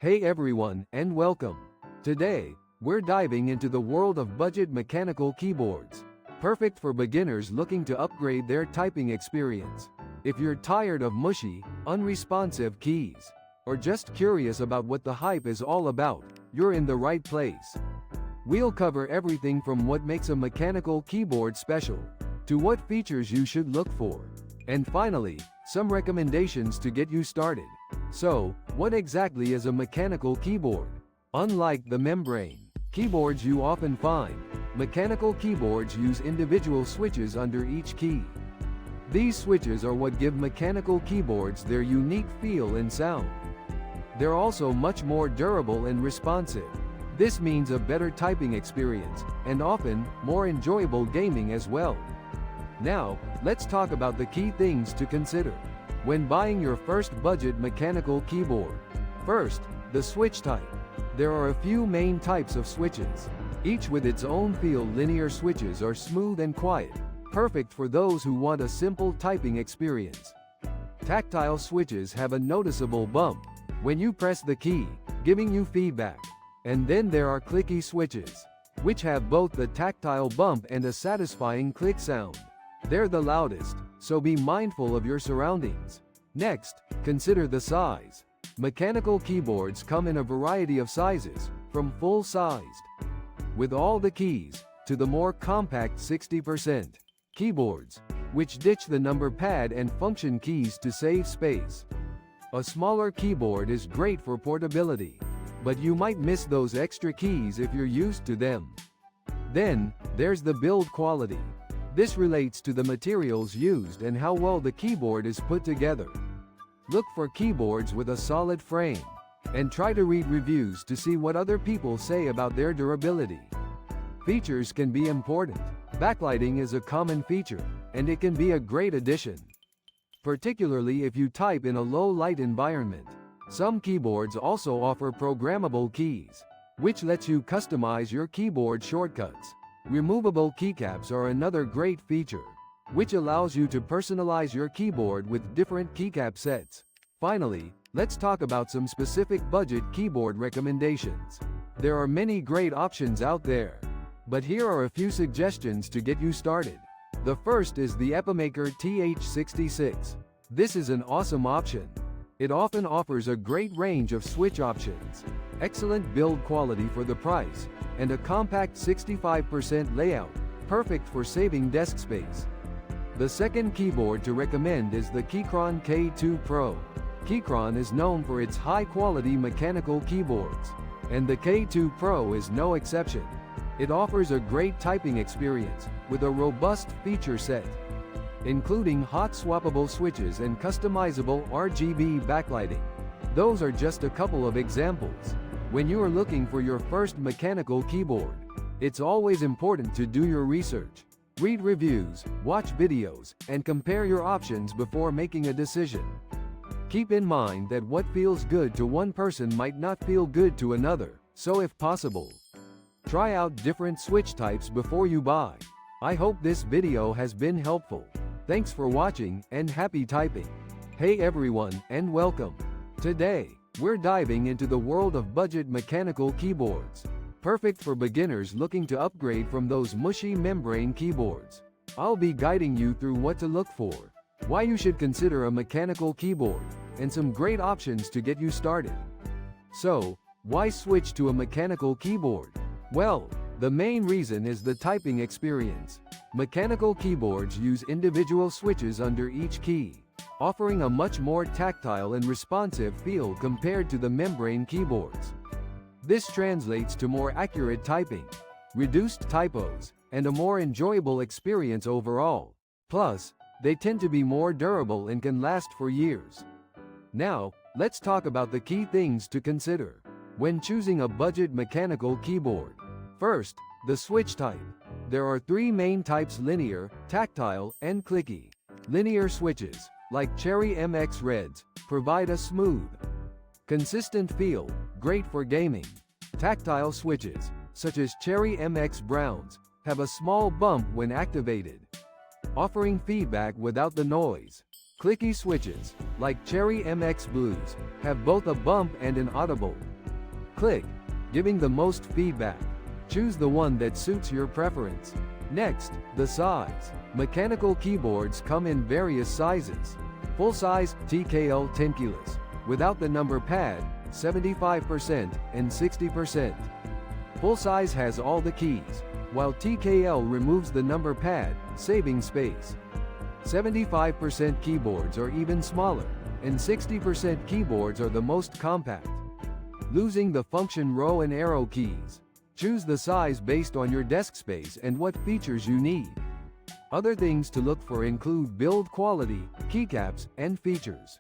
Hey everyone, and welcome. Today, we're diving into the world of budget mechanical keyboards, perfect for beginners looking to upgrade their typing experience. If you're tired of mushy, unresponsive keys, or just curious about what the hype is all about, you're in the right place. We'll cover everything from what makes a mechanical keyboard special, to what features you should look for, and finally, some recommendations to get you started. So, what exactly is a mechanical keyboard? Unlike the membrane keyboards you often find, mechanical keyboards use individual switches under each key. These switches are what give mechanical keyboards their unique feel and sound. They're also much more durable and responsive. This means a better typing experience, and often, more enjoyable gaming as well. Now, let's talk about the key things to consider when buying your first budget mechanical keyboard. First, the switch type. There are a few main types of switches, each with its own feel. Linear switches are smooth and quiet, perfect for those who want a simple typing experience. Tactile switches have a noticeable bump when you press the key, giving you feedback. And then there are clicky switches, which have both the tactile bump and a satisfying click sound. They're the loudest, so be mindful of your surroundings. Next, consider the size. Mechanical keyboards come in a variety of sizes, from full-sized, with all the keys, to the more compact 60% keyboards, which ditch the number pad and function keys to save space. A smaller keyboard is great for portability, but you might miss those extra keys if you're used to them. Then, there's the build quality. This relates to the materials used and how well the keyboard is put together. Look for keyboards with a solid frame, and try to read reviews to see what other people say about their durability. Features can be important. Backlighting is a common feature, and it can be a great addition, particularly if you type in a low-light environment. Some keyboards also offer programmable keys, which lets you customize your keyboard shortcuts. Removable keycaps are another great feature, which allows you to personalize your keyboard with different keycap sets. Finally, let's talk about some specific budget keyboard recommendations. There are many great options out there, but here are a few suggestions to get you started. The first is the Epimaker TH66. This is an awesome option. It often offers a great range of switch options, excellent build quality for the price, and a compact 65% layout, perfect for saving desk space. The second keyboard to recommend is the Keychron K2 Pro. Keychron is known for its high-quality mechanical keyboards, and the K2 Pro is no exception. It offers a great typing experience, with a robust feature set, including hot swappable switches and customizable RGB backlighting. Those are just a couple of examples. When you are looking for your first mechanical keyboard, it's always important to do your research. Read reviews, watch videos, and compare your options before making a decision. Keep in mind that what feels good to one person might not feel good to another, so if possible, try out different switch types before you buy. I hope this video has been helpful. Thanks for watching, and happy typing. Hey everyone, and welcome. Today, we're diving into the world of budget mechanical keyboards, perfect for beginners looking to upgrade from those mushy membrane keyboards. I'll be guiding you through what to look for, why you should consider a mechanical keyboard, and some great options to get you started. So, why switch to a mechanical keyboard? Well, the main reason is the typing experience. Mechanical keyboards use individual switches under each key, offering a much more tactile and responsive feel compared to the membrane keyboards. This translates to more accurate typing, reduced typos, and a more enjoyable experience overall. Plus, they tend to be more durable and can last for years. Now, let's talk about the key things to consider when choosing a budget mechanical keyboard. First, the switch type. There are three main types: linear, tactile, and clicky. Linear switches, like Cherry MX Reds, provide a smooth, consistent feel, great for gaming. Tactile switches, such as Cherry MX Browns, have a small bump when activated, offering feedback without the noise. Clicky switches, like Cherry MX Blues, have both a bump and an audible click, giving the most feedback. Choose the one that suits your preference. Next, the size. Mechanical keyboards come in various sizes. Full-size, TKL 10 keyless, without the number pad, 75% and 60%. Full-size has all the keys, while TKL removes the number pad, saving space. 75% keyboards are even smaller, and 60% keyboards are the most compact. Losing the function row and arrow keys. Choose the size based on your desk space and what features you need. Other things to look for include build quality, keycaps, and features.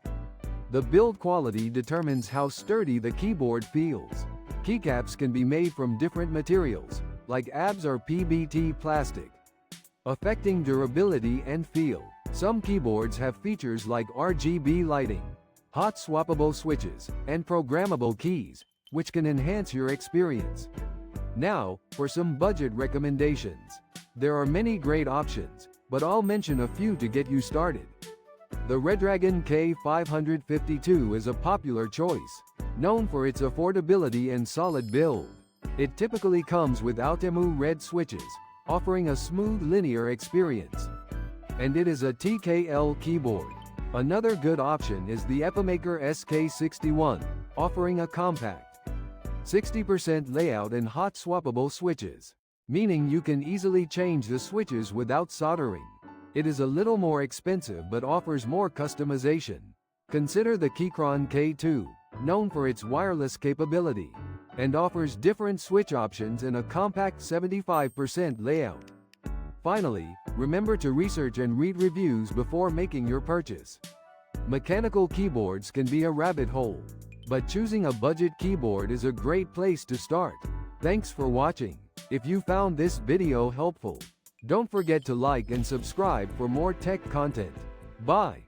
The build quality determines how sturdy the keyboard feels. Keycaps can be made from different materials, like ABS or PBT plastic, affecting durability and feel. Some keyboards have features like RGB lighting, hot swappable switches, and programmable keys, which can enhance your experience. Now, for some budget recommendations. There are many great options, but I'll mention a few to get you started. The Redragon K552 is a popular choice, known for its affordability and solid build. It typically comes with Altemu red switches, offering a smooth linear experience. And it is a TKL keyboard. Another good option is the Epimaker SK61, offering a compact 60% layout and hot swappable switches, meaning you can easily change the switches without soldering. It is a little more expensive but offers more customization. Consider the Keychron K2, known for its wireless capability, and offers different switch options in a compact 75% layout. Finally, remember to research and read reviews before making your purchase. Mechanical keyboards can be a rabbit hole, but choosing a budget keyboard is a great place to start. Thanks for watching. If you found this video helpful, don't forget to like and subscribe for more tech content. Bye.